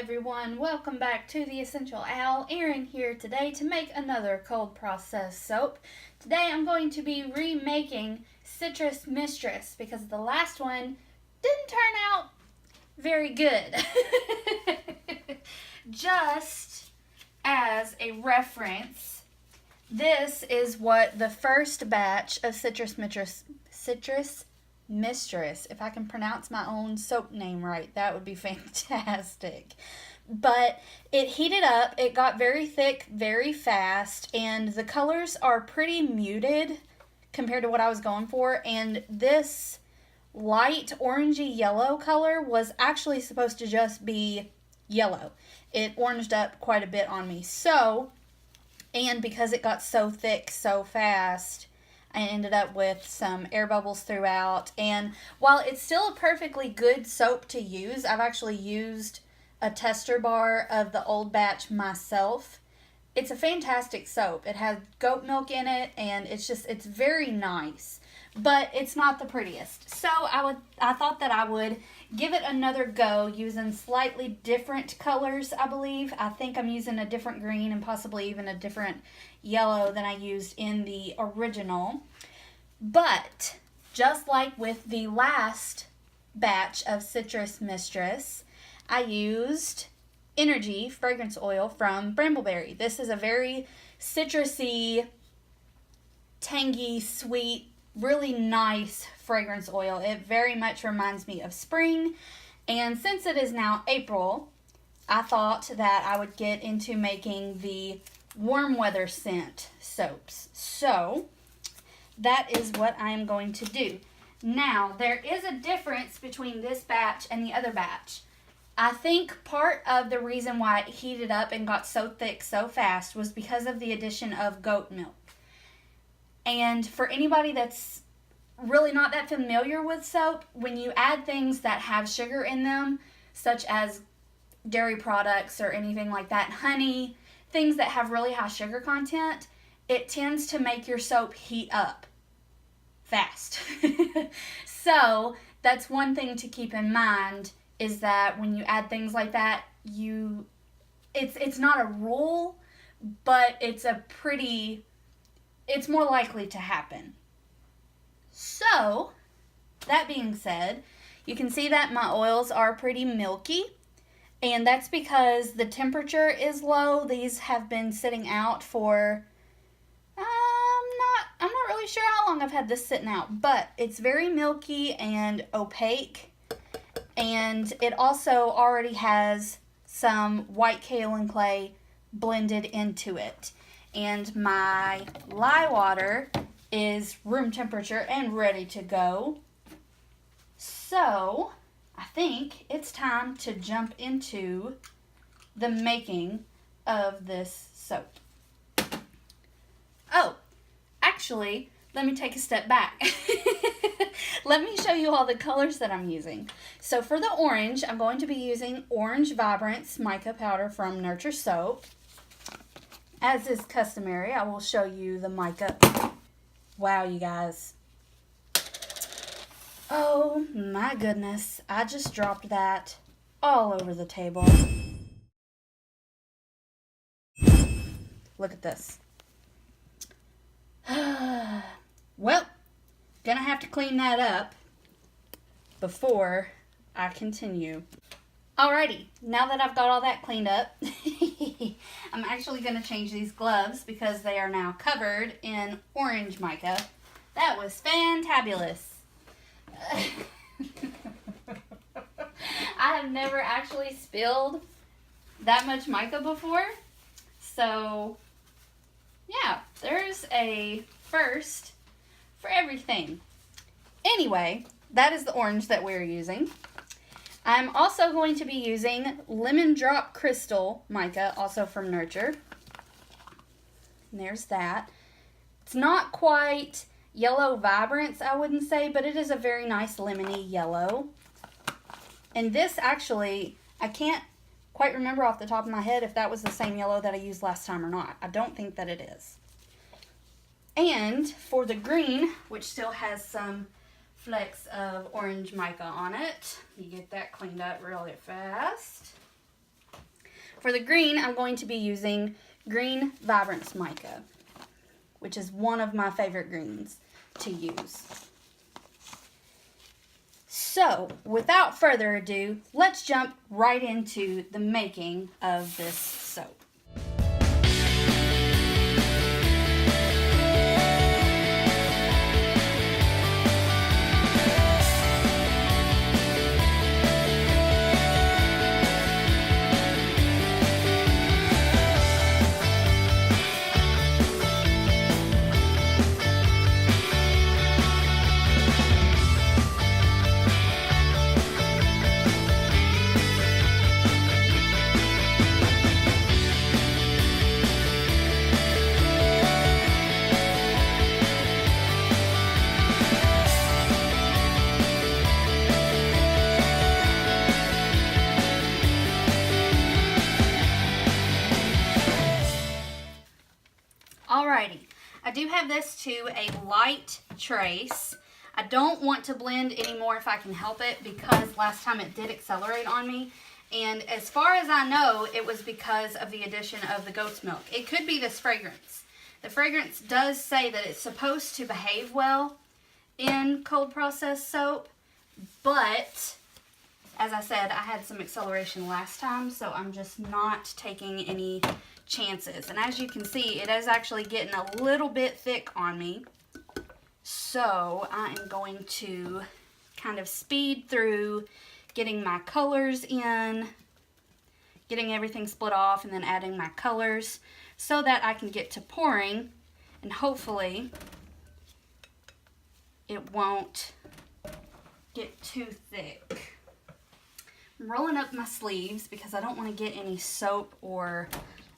everyone, welcome back to the Essential Owl. Erin here today to make another cold process soap. Today I'm going to be remaking Citrus Mistress because the last one didn't turn out very good. Just as a reference, this is what the first batch of Citrus Mistress, if I can pronounce my own soap name right, that would be fantastic. But it heated up, it got very thick very fast, and the colors are pretty muted compared to what I was going for. And this light orangey yellow color was actually supposed to just be yellow. It oranged up quite a bit on me. And because it got so thick so fast, I ended up with some air bubbles throughout. And while it's still a perfectly good soap to use, I've actually used a tester bar of the old batch myself. It's a fantastic soap. It has goat milk in it, and it's very nice. But it's not the prettiest. So I thought that I would give it another go using slightly different colors, I believe. I think I'm using a different green and possibly even a different yellow than I used in the original. But just like with the last batch of Citrus Mistress, I used Energy fragrance oil from Brambleberry. This is a very citrusy, tangy, sweet, really nice fragrance oil. It very much reminds me of spring, and since it is now April, I thought that I would get into making the warm weather scent soaps. So that is what I am going to do. Now, there is a difference between this batch and the other batch. I think part of the reason why it heated up and got so thick so fast was because of the addition of goat milk. And for anybody that's really not that familiar with soap, when you add things that have sugar in them, such as dairy products or anything like that, honey, things that have really high sugar content, it tends to make your soap heat up fast. So that's one thing to keep in mind, is that when you add things like that, it's not a rule, but it's more likely to happen. So, that being said, you can see that my oils are pretty milky, and that's because the temperature is low. These have been sitting out for, I'm not really sure how long I've had this sitting out, but it's very milky and opaque, and it also already has some white kaolin clay blended into it. And my lye water is room temperature and ready to go. So I think it's time to jump into the making of this soap. Oh, actually, let me take a step back. Let me show you all the colors that I'm using. So for the orange, I'm going to be using Orange Vibrance mica powder from Nurture Soap. As is customary, I will show you the mica. Wow, you guys. Oh my goodness. I just dropped that all over the table. Look at this. Well, gonna have to clean that up before I continue. Alrighty, now that I've got all that cleaned up, I'm actually going to change these gloves because they are now covered in orange mica. That was fantabulous. I have never actually spilled that much mica before, so yeah, there's a first for everything. Anyway, that is the orange that we're using. I'm also going to be using Lemon Drop Crystal mica, also from Nurture. And there's that. It's not quite yellow vibrance, I wouldn't say, but it is a very nice lemony yellow. And this actually, I can't quite remember off the top of my head if that was the same yellow that I used last time or not. I don't think that it is. And for the green, which still has some flecks of orange mica on it. You get that cleaned up really fast. For the green, I'm going to be using Green Vibrance Mica, which is one of my favorite greens to use. So, without further ado, let's jump right into the making of this soap. Alrighty, I do have this to a light trace. I don't want to blend anymore if I can help it because last time it did accelerate on me. And as far as I know, it was because of the addition of the goat's milk. It could be this fragrance. The fragrance does say that it's supposed to behave well in cold processed soap, but as I said, I had some acceleration last time, so I'm just not taking any chances. And as you can see, it is actually getting a little bit thick on me. So I am going to kind of speed through getting my colors in, getting everything split off, and then adding my colors so that I can get to pouring, and hopefully it won't get too thick. I'm rolling up my sleeves because I don't want to get any soap or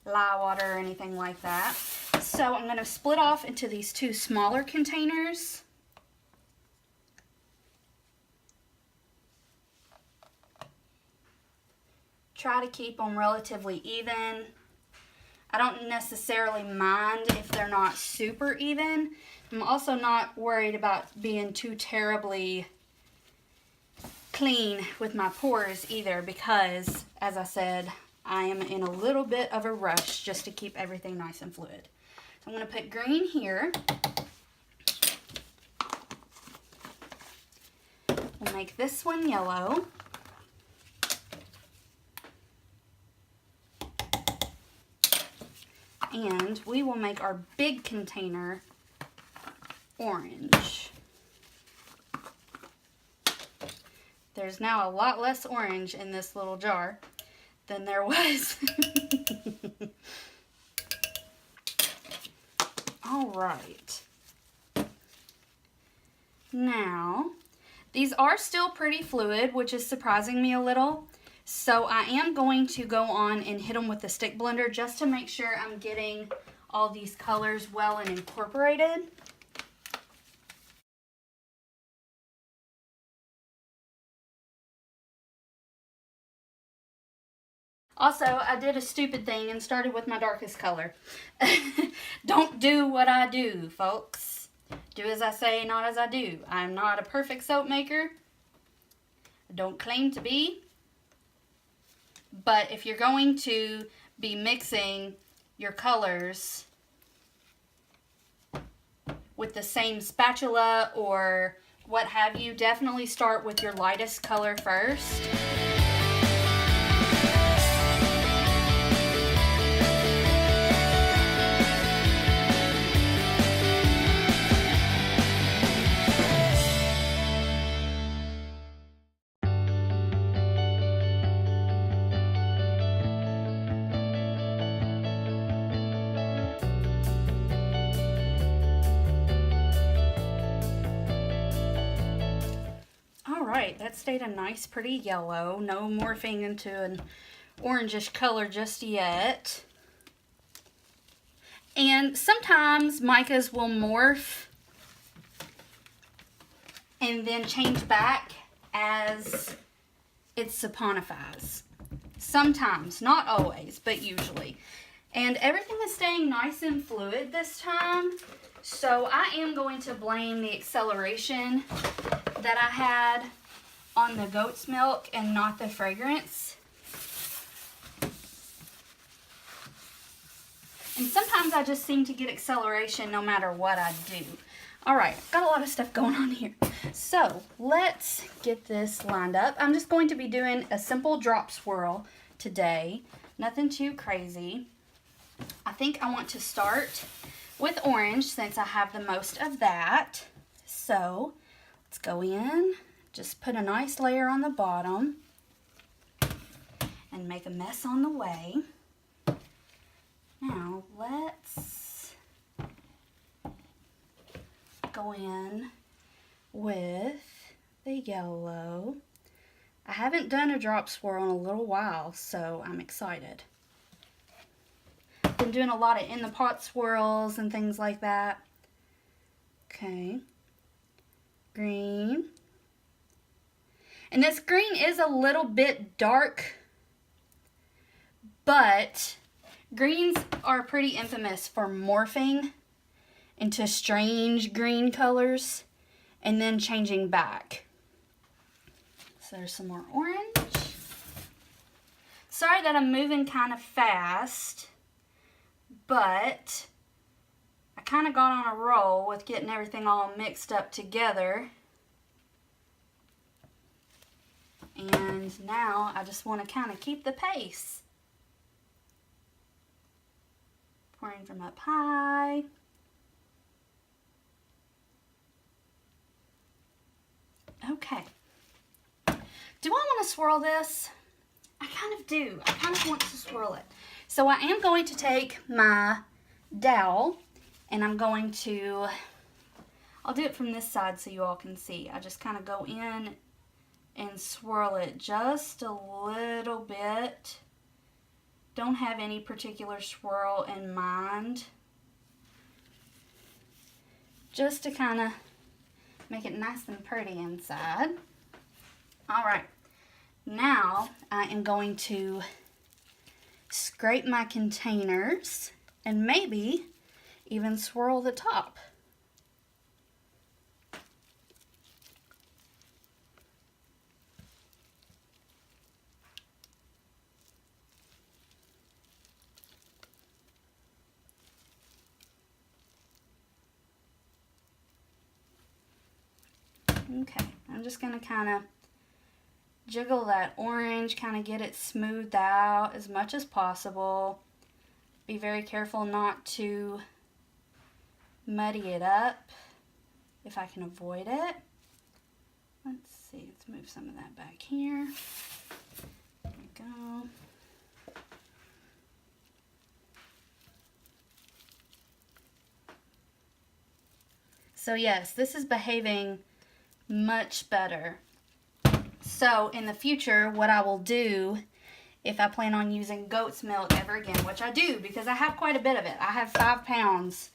lye water or anything like that. So I'm going to split off into these two smaller containers. Try to keep them relatively even. I don't necessarily mind if they're not super even. I'm also not worried about being too terribly clean with my pores either because, as I said, I am in a little bit of a rush just to keep everything nice and fluid. So I'm going to put green here. We'll make this one yellow. And we will make our big container orange. There's now a lot less orange in this little jar than there was. All right. Now, these are still pretty fluid, which is surprising me a little. So I am going to go on and hit them with the stick blender just to make sure I'm getting all these colors well and incorporated. Also, I did a stupid thing and started with my darkest color. Don't do what I do, folks. Do as I say, not as I do. I'm not a perfect soap maker. I don't claim to be. But if you're going to be mixing your colors with the same spatula or what have you, definitely start with your lightest color first. Alright, that stayed a nice pretty yellow. No morphing into an orangish color just yet. And sometimes micas will morph and then change back as it saponifies. Sometimes, not always, but usually. And everything is staying nice and fluid this time. So I am going to blame the acceleration that I had on the goat's milk and not the fragrance. And sometimes I just seem to get acceleration no matter what I do. All right, got a lot of stuff going on here. So let's get this lined up. I'm just going to be doing a simple drop swirl today. Nothing too crazy. I think I want to start with orange since I have the most of that. So let's go in, just put a nice layer on the bottom and make a mess on the way. Now let's go in with the yellow. I haven't done a drop swirl in a little while, so I'm excited. Been doing a lot of in the pot swirls and things like that. Okay. Green. And this green is a little bit dark, but greens are pretty infamous for morphing into strange green colors and then changing back. So there's some more orange. Sorry that I'm moving kind of fast, but I kind of got on a roll with getting everything all mixed up together. And now I just want to kind of keep the pace. Pouring from up high. Okay. Do I want to swirl this? I kind of do. I kind of want to swirl it. So I am going to take my dowel and I'm going to, I'll do it from this side so you all can see. I just kind of go in and swirl it just a little bit. Don't have any particular swirl in mind. Just to kind of make it nice and pretty inside. All right, now I am going to scrape my containers and maybe even swirl the top. Okay, I'm just going to kind of jiggle that orange, kind of get it smoothed out as much as possible. Be very careful not to muddy it up if I can avoid it. Let's see, let's move some of that back here. There we go. So yes, this is behaving much better. So in the future, what I will do, if I plan on using goat's milk ever again, which I do because I have quite a bit of it. I have 5 pounds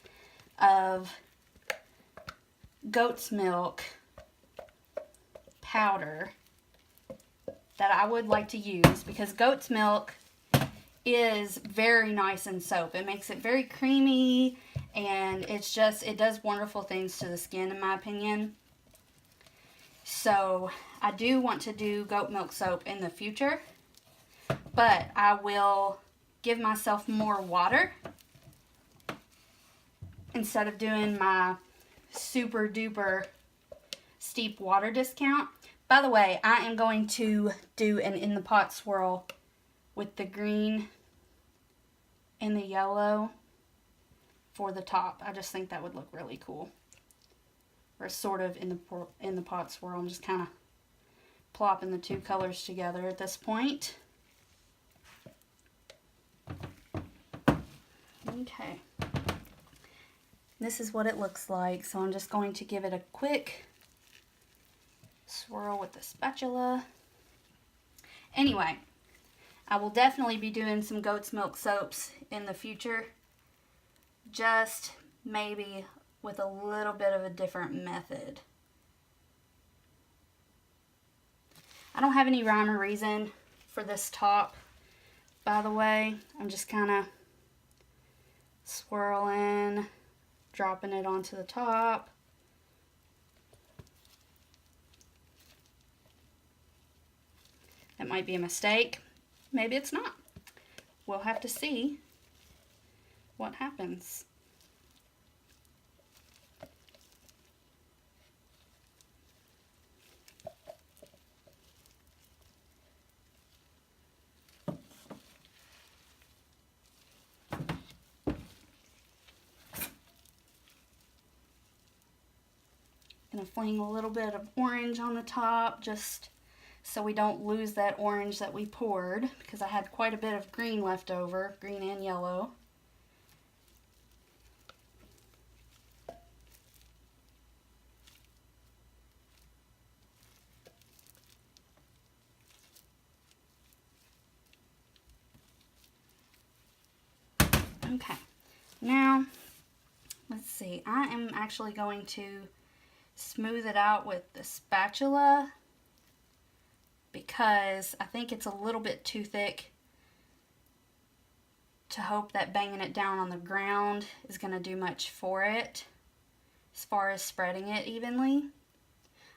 of goat's milk powder that I would like to use because goat's milk is very nice in soap. It makes it very creamy and it does wonderful things to the skin in my opinion. So I do want to do goat milk soap in the future, but I will give myself more water instead of doing my super duper steep water discount. By the way, I am going to do an in the pot swirl with the green and the yellow for the top. I just think that would look really cool. Or sort of in the pot swirl. I'm just kind of plopping the 2 colors together at this point. Okay. This is what it looks like. So I'm just going to give it a quick swirl with the spatula. Anyway, I will definitely be doing some goat's milk soaps in the future. Just maybe with a little bit of a different method. I don't have any rhyme or reason for this top, by the way. I'm just kind of swirling, dropping it onto the top. That might be a mistake. Maybe it's not. We'll have to see what happens. Gonna fling a little bit of orange on the top just so we don't lose that orange that we poured, because I had quite a bit of green left over, green and yellow. Okay, now let's see, I am actually going to smooth it out with the spatula because I think it's a little bit too thick to hope that banging it down on the ground is going to do much for it as far as spreading it evenly.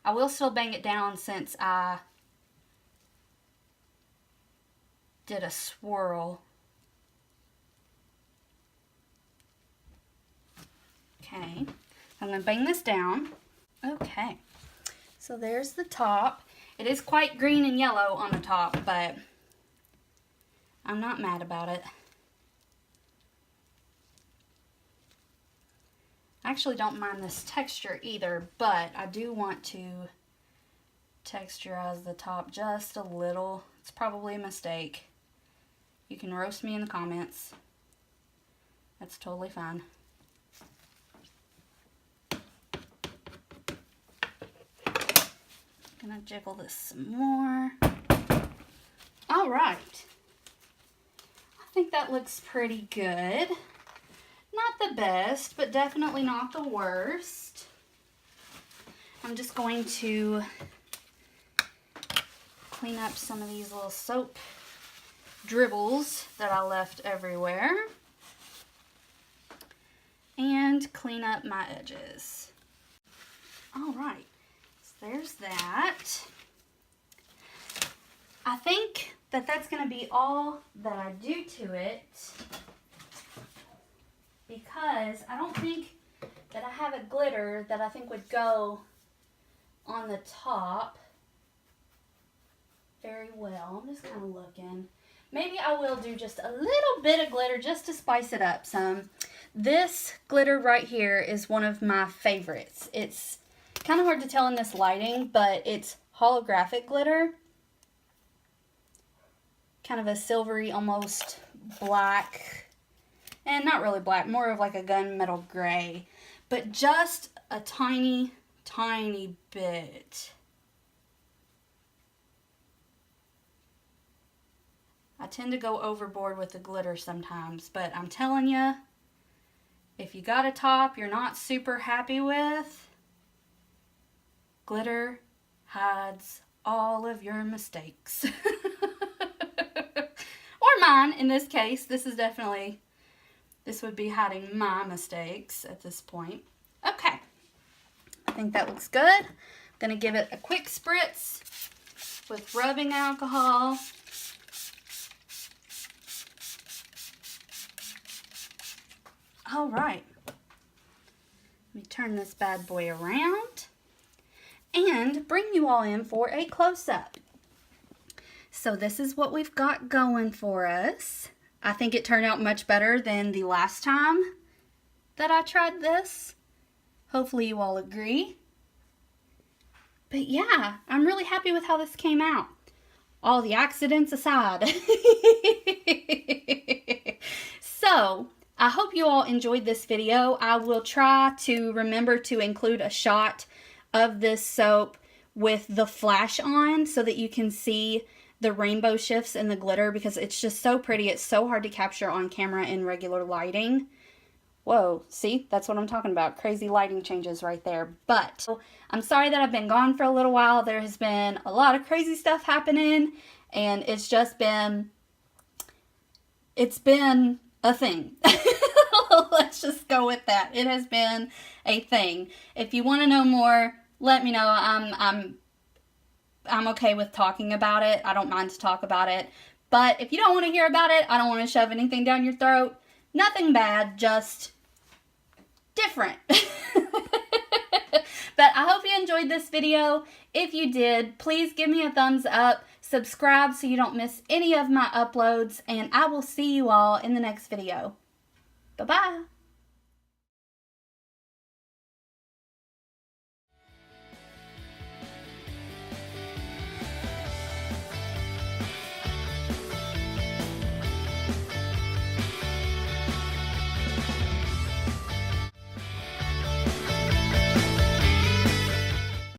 I will still bang it down since I did a swirl. Okay, I'm going to bang this down. Okay, so there's the top. It is quite green and yellow on the top, but I'm not mad about it. I actually don't mind this texture either, but I do want to texturize the top just a little. It's probably a mistake. You can roast me in the comments. That's totally fine. Gonna jiggle this some more. All right. I think that looks pretty good. Not the best, but definitely not the worst. I'm just going to clean up some of these little soap dribbles that I left everywhere. And clean up my edges. All right. There's that. I think that that's going to be all that I do to it because I don't think that I have a glitter that I think would go on the top very well. I'm just kind of looking. Maybe I will do just a little bit of glitter just to spice it up some. This glitter right here is one of my favorites. It's kind of hard to tell in this lighting, but it's holographic glitter. Kind of a silvery, almost black, and not really black, more of like a gunmetal gray, but just a tiny, tiny bit. I tend to go overboard with the glitter sometimes, but I'm telling you, if you got a top you're not super happy with, glitter hides all of your mistakes. Or mine, in this case. This would be hiding my mistakes at this point. Okay. I think that looks good. I'm going to give it a quick spritz with rubbing alcohol. All right. Let me turn this bad boy around and bring you all in for a close-up. So this is what we've got going for us. I think it turned out much better than the last time that I tried this. Hopefully you all agree. But yeah, I'm really happy with how this came out. All the accidents aside. So, I hope you all enjoyed this video. I will try to remember to include a shot of this soap with the flash on so that you can see the rainbow shifts in the glitter, because it's just so pretty. It's so hard to capture on camera in regular lighting. Whoa, see? That's what I'm talking about. Crazy lighting changes right there. But I'm sorry that I've been gone for a little while. There has been a lot of crazy stuff happening, and it's been a thing. Let's just go with that. It has been a thing. If you want to know more, let me know. I'm okay with talking about it. I don't mind to talk about it. But if you don't want to hear about it, I don't want to shove anything down your throat, Nothing bad, just different. But I hope you enjoyed this video. If you did, please give me a thumbs up, subscribe so you don't miss any of my uploads, and I will see you all in the next video. Bye-bye.